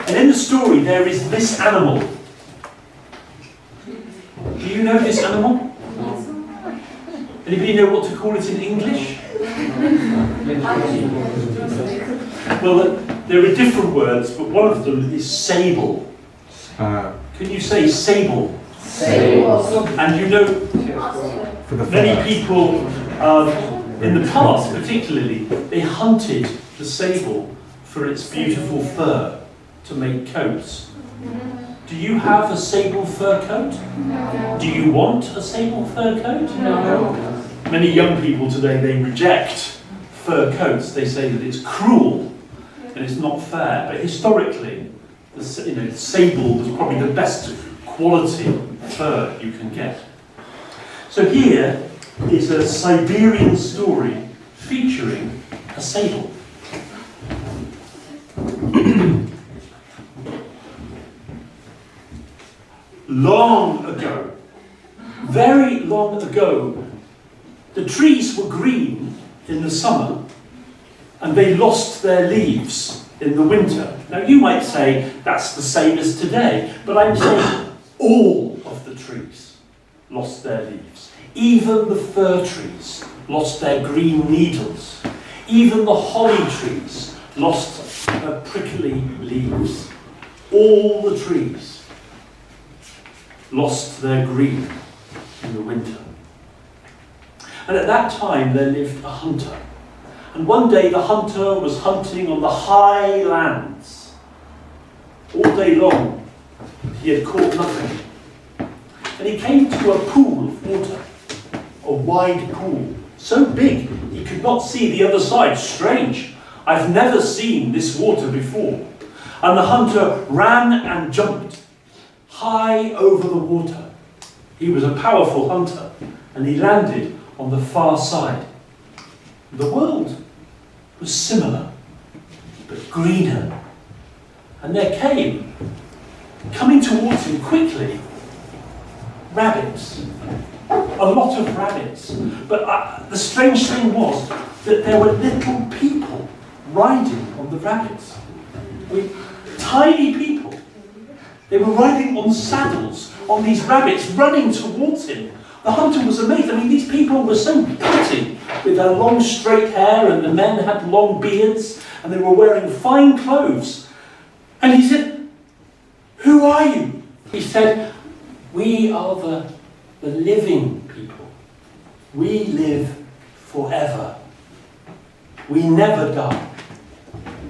And in the story there is this animal. Do you know this animal? Anybody know what to call it in English? Well, there are different words, but one of them is sable. Can you say sable? Sable. And you know, many people in the past particularly, they hunted the sable for its beautiful fur to make coats. Do you have a sable fur coat? No. Do you want a sable fur coat? No. Many young people today, they reject fur coats. They say that it's cruel and it's not fair. But historically, sable was probably the best quality fur you can get. So here is a Siberian story featuring a sable. Long ago, very long ago, the trees were green in the summer and they lost their leaves in the winter. Now you might say that's the same as today, but I'm saying all of the trees lost their leaves. Even the fir trees lost their green needles. Even the holly trees lost their prickly leaves. All the trees lost their green in the winter. And at that time there lived a hunter. And one day the hunter was hunting on the high lands. All day long he had caught nothing. And he came to a pool of water, a wide pool, so big he could not see the other side. Strange, I've never seen this water before. And the hunter ran and jumped high over the water. He was a powerful hunter, and he landed on the far side. The world was similar, but greener. And there came, coming towards him quickly, rabbits. A lot of rabbits. But the strange thing was that there were little people riding on the rabbits. Tiny people. They were riding on saddles on these rabbits, running towards him. The hunter was amazed. I mean, these people were so pretty, with their long straight hair, and the men had long beards, and they were wearing fine clothes. And he said, "Who are you?" He said, "We are the living people. We live forever. We never die.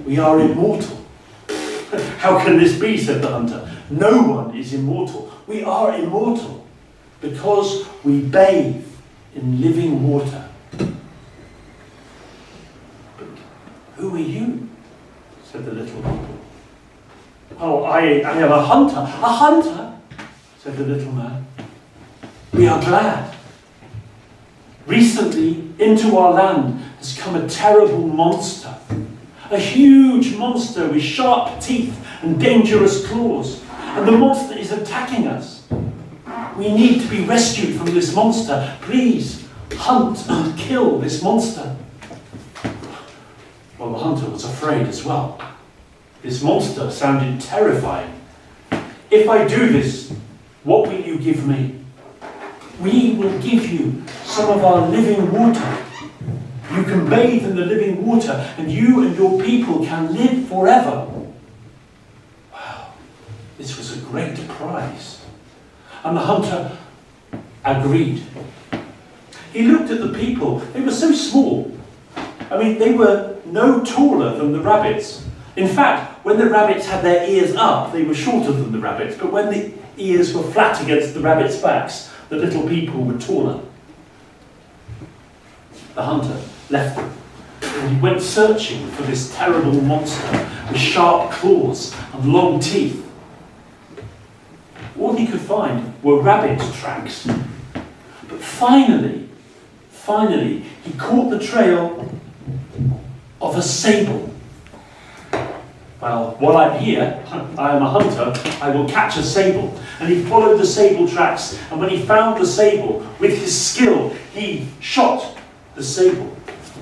We are immortal." "How can this be?" said the hunter. "No one is immortal. We are immortal because we bathe in living water." "But who are you?" said the little people. "Oh, I am a hunter." "A hunter?" said the little man. "We are glad. Recently into our land has come a terrible monster. A huge monster with sharp teeth and dangerous claws. And the monster is attacking us. We need to be rescued from this monster. Please hunt and kill this monster." Well, the hunter was afraid as well. This monster sounded terrifying. "If I do this, what will you give me?" "We will give you some of our living water. You can bathe in the living water, and you and your people can live forever." Wow, this was a great prize. And the hunter agreed. He looked at the people. They were so small. I mean, they were no taller than the rabbits. In fact, when the rabbits had their ears up, they were shorter than the rabbits. But when the ears were flat against the rabbits' backs, the little people were taller. The hunter left them, and he went searching for this terrible monster with sharp claws and long teeth. All he could find were rabbit tracks. But finally, he caught the trail of a sable. "Well, while I'm here, I am a hunter, I will catch a sable." And he followed the sable tracks, and when he found the sable, with his skill, he shot the sable,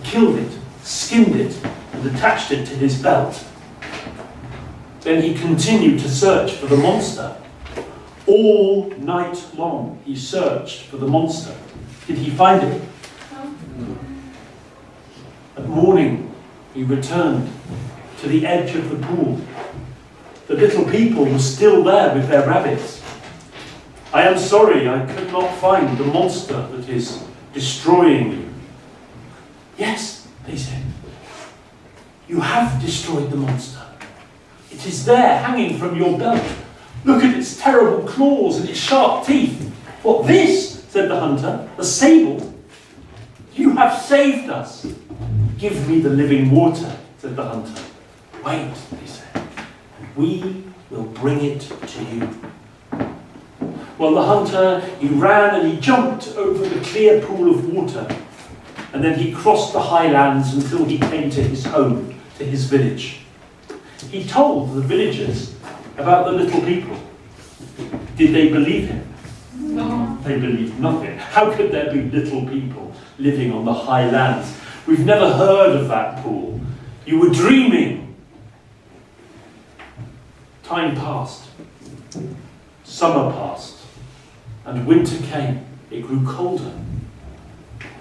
killed it, skinned it, and attached it to his belt. Then he continued to search for the monster. All night long he searched for the monster. Did he find it? At morning he returned to the edge of the pool. The little people were still there with their rabbits. I am sorry I could not find the monster that is destroying you. Yes, they said. You have destroyed the monster. It is there, hanging from your belt. Look at its terrible claws and its sharp teeth. What, this? Said the hunter. The sable? You have saved us. Give me the living water, said the hunter. Wait, they said. We will bring it to you. Well, the hunter, he ran and he jumped over the clear pool of water. And then he crossed the highlands until he came to his home, to his village. He told the villagers about the little people. Did they believe him? No. They believed nothing. How could there be little people living on the highlands? We've never heard of that pool. You were dreaming. Time passed. Summer passed. And winter came. It grew colder.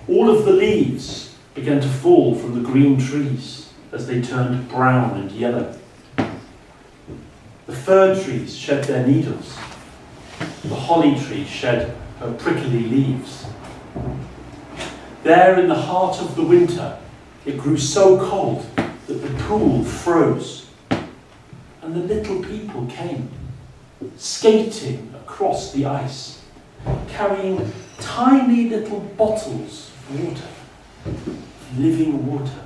All of the leaves began to fall from the green trees as they turned brown and yellow. The fir trees shed their needles. The holly tree shed her prickly leaves. There in the heart of the winter, it grew so cold that the pool froze. And the little people came, skating across the ice, carrying tiny little bottles of water, living water.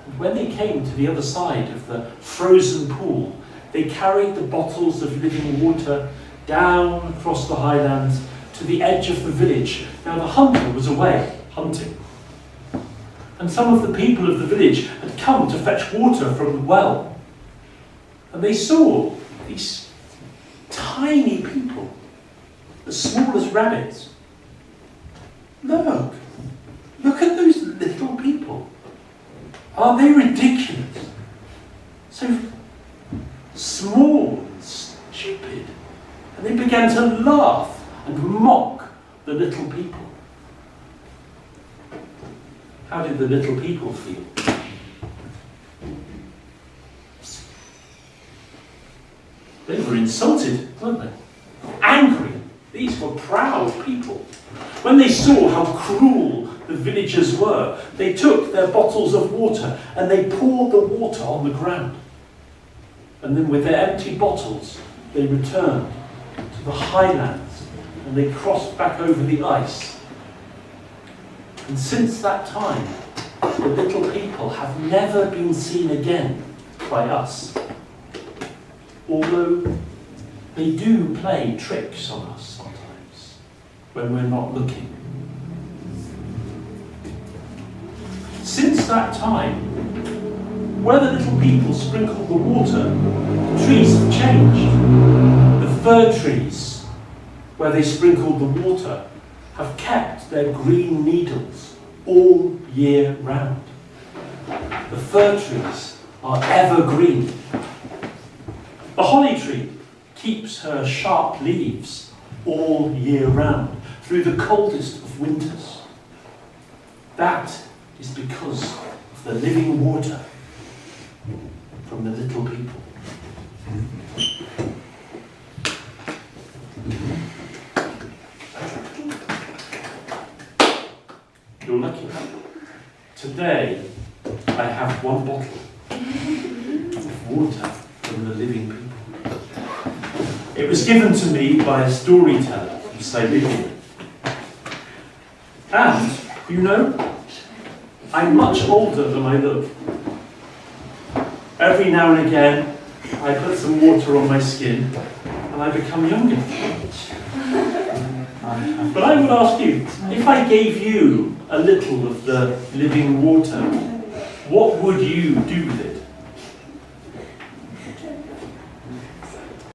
And when they came to the other side of the frozen pool, they carried the bottles of living water down across the highlands to the edge of the village. Now the hunter was away hunting. And some of the people of the village had come to fetch water from the well. And they saw these tiny people, as small as rabbits. Look at those little people. Are they ridiculous? So small and stupid. And they began to laugh and mock the little people. How did the little people feel? They were insulted, weren't they? Angry. These were proud people. When they saw how cruel the villagers were, they took their bottles of water and they poured the water on the ground. And then with their empty bottles, they returned to the highlands and they crossed back over the ice. And since that time, the little people have never been seen again by us. Although they do play tricks on us sometimes when we're not looking. Since that time, where the little people sprinkled the water, the trees have changed. The fir trees, where they sprinkled the water, have kept their green needles all year round. The fir trees are evergreen. The holly tree keeps her sharp leaves all year round, through the coldest of winters. That is because of the living water from the little people. You're lucky. Today, I have one bottle of water from the living people. It was given to me by a storyteller from Siberian. And, you know, I'm much older than I look. Every now and again, I put some water on my skin and I become younger. But I would ask you, if I gave you a little of the living water, what would you do with it?